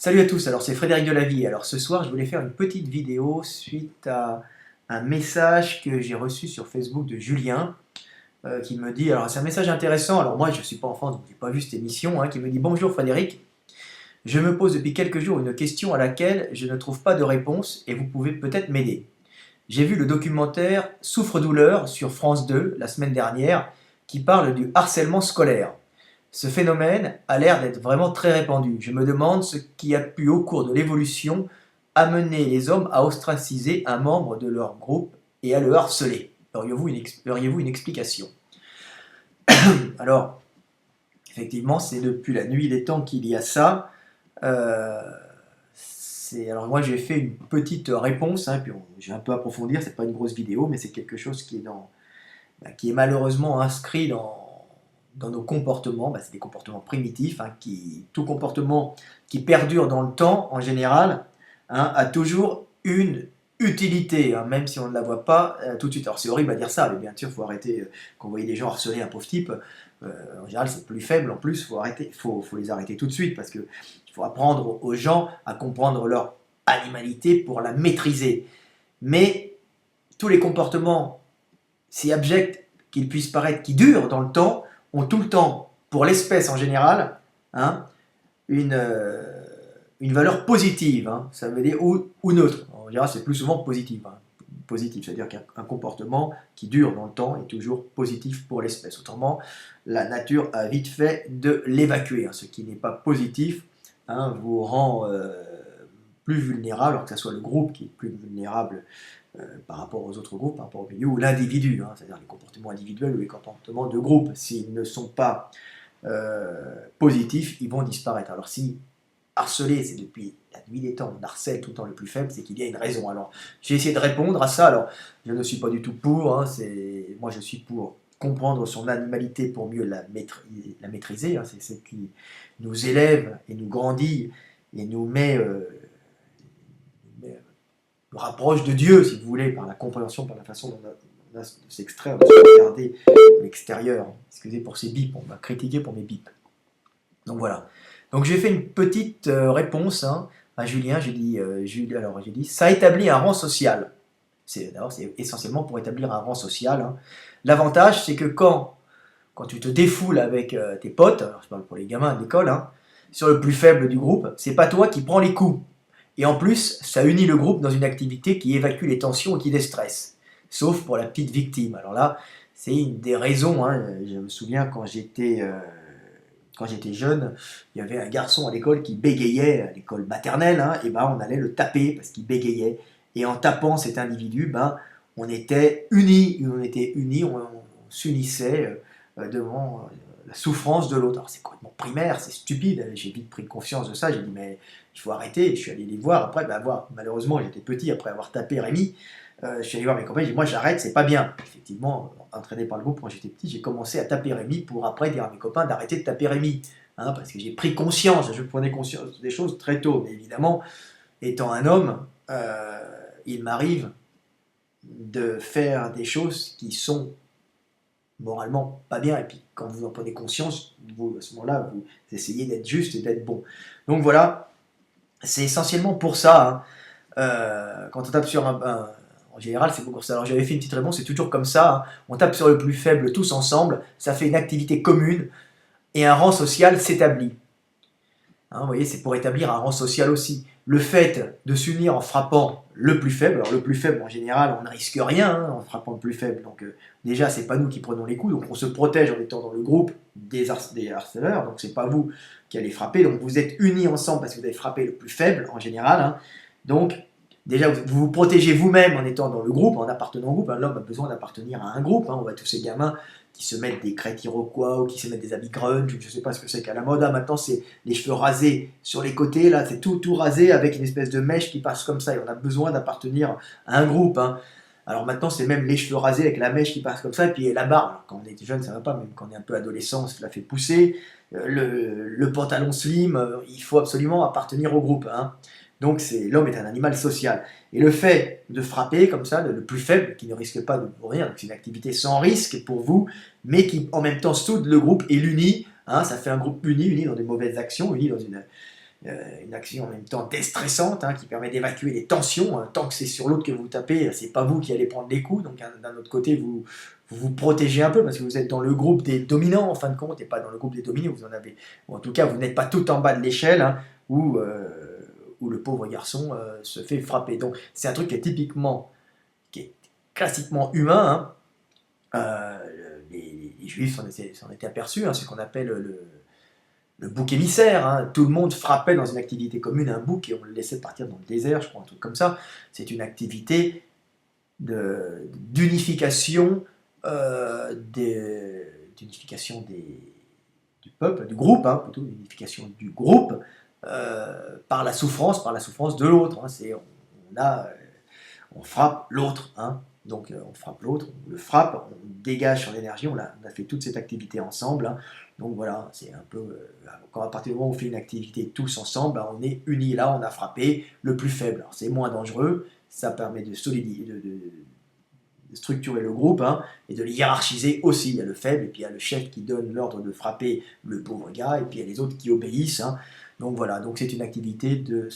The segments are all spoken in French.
Salut à tous, alors c'est Frédéric Delavie. Alors ce soir, je voulais faire une petite vidéo suite à un message que j'ai reçu sur Facebook de Julien qui me dit, alors c'est un message intéressant, alors moi je ne suis pas en France, donc je n'ai pas vu cette émission, qui me dit: Bonjour Frédéric, je me pose depuis quelques jours une question à laquelle je ne trouve pas de réponse et vous pouvez peut-être m'aider. J'ai vu le documentaire Souffre-douleur sur France 2 la semaine dernière qui parle du harcèlement scolaire. Ce phénomène a l'air d'être vraiment très répandu. Je me demande ce qui a pu, au cours de l'évolution, amener les hommes à ostraciser un membre de leur groupe et à le harceler. Auriez-vous une explication? Alors, effectivement, c'est depuis la nuit des temps qu'il y a ça. Euh, alors moi, j'ai fait une petite réponse, puis j'ai un peu approfondir, c'est pas une grosse vidéo, mais c'est quelque chose qui est malheureusement inscrit dans nos comportements. C'est des comportements primitifs, tout comportement qui perdure dans le temps, en général, a toujours une utilité, même si on ne la voit pas tout de suite. Alors c'est horrible à dire ça, mais bien sûr, il faut arrêter, quand vous voyez des gens harceler un pauvre type, en général c'est plus faible, en plus, faut les arrêter tout de suite, parce qu'il faut apprendre aux gens à comprendre leur animalité pour la maîtriser. Mais tous les comportements si abjects qu'ils puissent paraître, qui durent dans le temps, ont tout le temps, pour l'espèce en général, une, euh, une valeur positive. Ça veut dire ou neutre. En général, c'est plus souvent positif. Positif, c'est-à-dire qu'un comportement qui dure dans le temps est toujours positif pour l'espèce. Autrement, la nature a vite fait de l'évacuer. Ce qui n'est pas positif vous rend plus vulnérable, alors que ce soit le groupe qui est plus vulnérable par rapport aux autres groupes, par rapport au milieu, ou l'individu, c'est-à-dire les comportements individuels ou les comportements de groupe. S'ils ne sont pas positifs, ils vont disparaître. Alors si harceler, c'est depuis la nuit des temps, on harcèle tout le temps le plus faible, c'est qu'il y a une raison. Alors j'ai essayé de répondre à ça, alors je ne suis pas du tout pour, moi je suis pour comprendre son animalité pour mieux la maîtriser, c'est ce qui nous élève et nous grandit et nous nous rapproche de Dieu, si vous voulez, par la compréhension, par la façon dont on a de s'extraire, de se regarder à l'extérieur. Excusez pour ces bips, on m'a critiqué pour mes bips. Donc voilà. Donc j'ai fait une petite réponse à Julien. J'ai dit, ça établit un rang social. D'abord, c'est essentiellement pour établir un rang social. L'avantage, c'est que quand tu te défoules avec tes potes, alors je parle pour les gamins de l'école, sur le plus faible du groupe, c'est pas toi qui prends les coups. Et en plus, ça unit le groupe dans une activité qui évacue les tensions et qui déstresse. Sauf pour la petite victime. Alors là, c'est une des raisons. Je me souviens quand j'étais jeune, il y avait un garçon à l'école qui bégayait, à l'école maternelle, et on allait le taper parce qu'il bégayait. Et en tapant cet individu, on était unis, on s'unissait devant la souffrance de l'autre. Alors c'est complètement primaire, c'est stupide, j'ai vite pris conscience de ça, j'ai dit mais il faut arrêter, je suis allé les voir après, malheureusement j'étais petit, après avoir tapé Rémi, je suis allé voir mes copains, j'ai dit moi j'arrête, c'est pas bien. Effectivement, entraîné par le groupe quand j'étais petit, j'ai commencé à taper Rémi pour après dire à mes copains d'arrêter de taper Rémi, parce que j'ai pris conscience, je prenais conscience des choses très tôt, mais évidemment, étant un homme, il m'arrive de faire des choses qui sont moralement pas bien, et puis quand vous en prenez conscience, vous, à ce moment-là, vous essayez d'être juste et d'être bon. Donc voilà, c'est essentiellement pour ça. Quand on tape sur en général, c'est pour ça. Alors j'avais fait une petite réponse, c'est toujours comme ça. On tape sur le plus faible tous ensemble, ça fait une activité commune, et un rang social s'établit. Vous voyez, c'est pour établir un rang social aussi. Le fait de s'unir en frappant le plus faible, alors le plus faible en général, on ne risque rien en frappant le plus faible. Donc déjà, c'est pas nous qui prenons les coups, donc on se protège en étant dans le groupe des harceleurs, donc c'est pas vous qui allez frapper. Donc vous êtes unis ensemble parce que vous avez frappé le plus faible en général. Donc déjà, vous vous protégez vous-même en étant dans le groupe, en appartenant au groupe. L'homme a besoin d'appartenir à un groupe. On voit tous ces gamins qui se mettent des crêtes iroquois ou qui se mettent des habits grunge, je ne sais pas ce que c'est qu'à la mode. Maintenant, c'est les cheveux rasés sur les côtés, là, c'est tout rasé avec une espèce de mèche qui passe comme ça. Et on a besoin d'appartenir à un groupe. Alors maintenant, c'est même les cheveux rasés avec la mèche qui passe comme ça, et puis la barbe. Alors, quand on était jeune, ça va pas, même quand on est un peu adolescent, on se la fait pousser. Le pantalon slim, il faut absolument appartenir au groupe. Donc l'homme est un animal social. Et le fait de frapper comme ça, le plus faible, qui ne risque pas de mourir, donc c'est une activité sans risque pour vous, mais qui en même temps soude le groupe et l'unit. Ça fait un groupe uni dans des mauvaises actions, uni dans une action en même temps déstressante, hein, qui permet d'évacuer les tensions. Tant que c'est sur l'autre que vous tapez, c'est pas vous qui allez prendre les coups, donc d'un autre côté, vous protégez un peu, parce que vous êtes dans le groupe des dominants, en fin de compte, et pas dans le groupe des dominés, vous en avez, ou en tout cas, vous n'êtes pas tout en bas de l'échelle, hein, où le pauvre garçon se fait frapper. Donc c'est un truc qui est classiquement humain, hein. Les Juifs s'en étaient aperçus, hein, ce qu'on appelle le bouc émissaire, hein. Tout le monde frappait dans une activité commune un bouc et on le laissait partir dans le désert, je crois, un truc comme ça. C'est une activité d'unification du peuple, du groupe, hein, plutôt l'unification du groupe par la souffrance de l'autre. Hein. On frappe l'autre, hein. Donc on frappe l'autre, on le frappe, on dégage son énergie, on a fait toute cette activité ensemble, hein. Donc voilà, c'est un peu, quand à partir du moment où on fait une activité tous ensemble, ben, on est unis, là on a frappé le plus faible. Alors c'est moins dangereux, ça permet de solidifier, de structurer le groupe, hein, et de le hiérarchiser aussi. Il y a le faible, et puis il y a le chef qui donne l'ordre de frapper le pauvre gars, et puis il y a les autres qui obéissent, hein. Donc voilà, donc c'est une activité de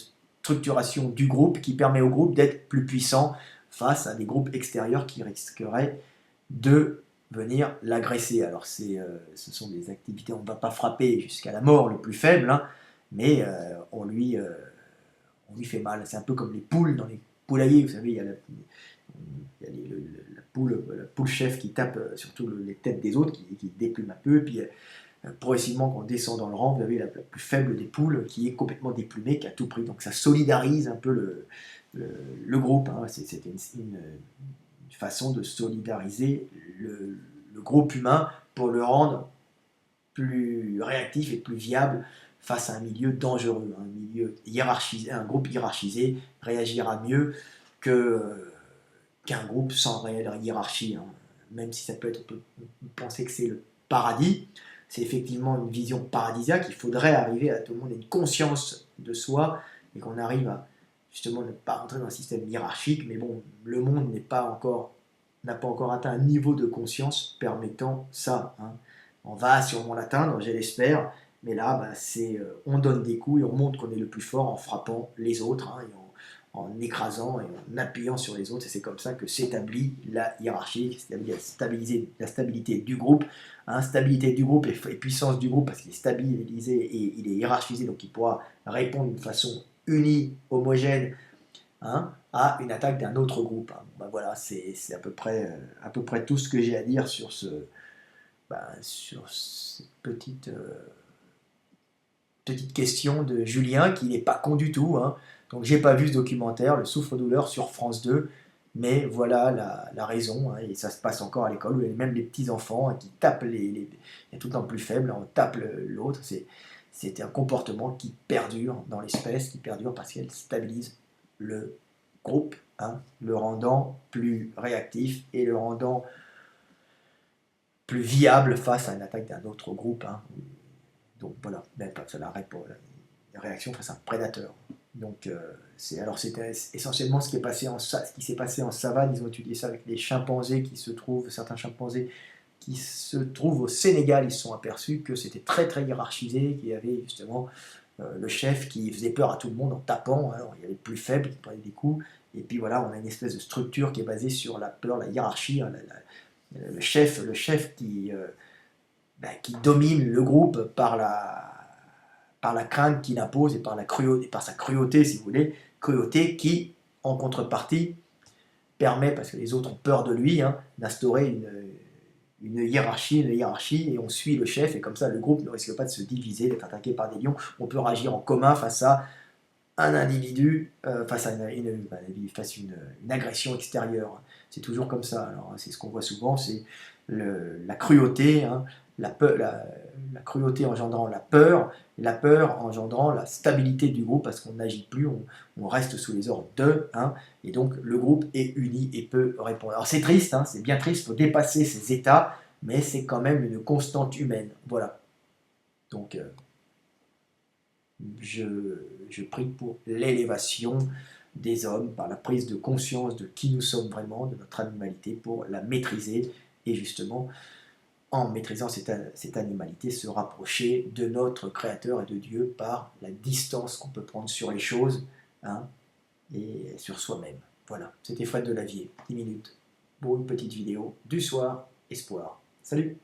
structuration du groupe qui permet au groupe d'être plus puissant face à des groupes extérieurs qui risqueraient de venir l'agresser. Alors ce sont des activités, on ne va pas frapper jusqu'à la mort le plus faible, hein, mais on lui fait mal. C'est un peu comme les poules dans les poulaillers, vous savez, il y a la poule chef qui tape surtout les têtes des autres, qui déplume un peu, puis progressivement quand on descend dans le rang, vous avez la plus faible des poules qui est complètement déplumée, qui a tout pris. Donc ça solidarise un peu le groupe, hein. C'était une façon de solidariser le groupe humain pour le rendre plus réactif et plus viable face à un milieu dangereux, un milieu hiérarchisé, un groupe hiérarchisé réagira mieux qu'un groupe sans réelle hiérarchie, hein. Même si ça peut être, on peut penser que c'est le paradis, c'est effectivement une vision paradisiaque. Il faudrait arriver à tout le monde ait une conscience de soi et qu'on arrive à justement ne pas rentrer dans un système hiérarchique. Mais bon, le monde n'a pas encore atteint un niveau de conscience permettant ça, hein. On va sûrement l'atteindre, je l'espère, mais là, bah, on donne des coups et on montre qu'on est le plus fort en frappant les autres, hein, et en écrasant et en appuyant sur les autres. Et c'est comme ça que s'établit la hiérarchie, la stabilité du groupe, hein. Stabilité du groupe et puissance du groupe parce qu'il est stabilisé et il est hiérarchisé, donc il pourra répondre d'une façon unie, homogène, hein, à une attaque d'un autre groupe, hein. Ben voilà, c'est à peu près tout ce que j'ai à dire sur cette petite question de Julien qui n'est pas con du tout, hein. Donc j'ai pas vu ce documentaire, Le Souffre-douleur sur France 2, mais voilà la raison, hein. Et ça se passe encore à l'école, où il y a même les petits-enfants, hein, qui tapent il y a tout le temps plus faible, on tape l'autre. C'est un comportement qui perdure dans l'espèce, qui perdure parce qu'elle stabilise le groupe, hein, le rendant plus réactif et le rendant plus viable face à une attaque d'un autre groupe, hein. Donc voilà, même pas ça l'arrête pour la réaction face à un prédateur. Donc c'était essentiellement ce qui s'est passé en savane. Ils ont étudié ça avec les chimpanzés certains chimpanzés qui se trouvent au Sénégal. Ils se sont aperçus que c'était très très hiérarchisé, qu'il y avait justement le chef qui faisait peur à tout le monde en tapant, hein. Il y avait le plus faible qui prenait des coups, et puis voilà, on a une espèce de structure qui est basée sur la peur, la hiérarchie, hein, le chef qui domine le groupe par la crainte qu'il impose et par sa cruauté, si vous voulez, cruauté qui, en contrepartie, permet, parce que les autres ont peur de lui, hein, d'instaurer une hiérarchie, et on suit le chef, et comme ça le groupe ne risque pas de se diviser, d'être attaqué par des lions. On peut réagir en commun face à un individu, face à une agression extérieure. C'est toujours comme ça. Alors, c'est ce qu'on voit souvent, c'est la cruauté, hein, la cruauté engendrant la peur engendrant la stabilité du groupe, parce qu'on n'agit plus, on reste sous les ordres d'eux, hein, et donc le groupe est uni et peut répondre. Alors c'est triste, hein, c'est bien triste, il faut dépasser ces états, mais c'est quand même une constante humaine. Voilà. Donc je prie pour l'élévation des hommes par la prise de conscience de qui nous sommes vraiment, de notre animalité, pour la maîtriser et justement en maîtrisant cette animalité, se rapprocher de notre Créateur et de Dieu par la distance qu'on peut prendre sur les choses, hein, et sur soi-même. Voilà, c'était Fred Delavier, 10 minutes pour une petite vidéo du soir, espoir. Salut!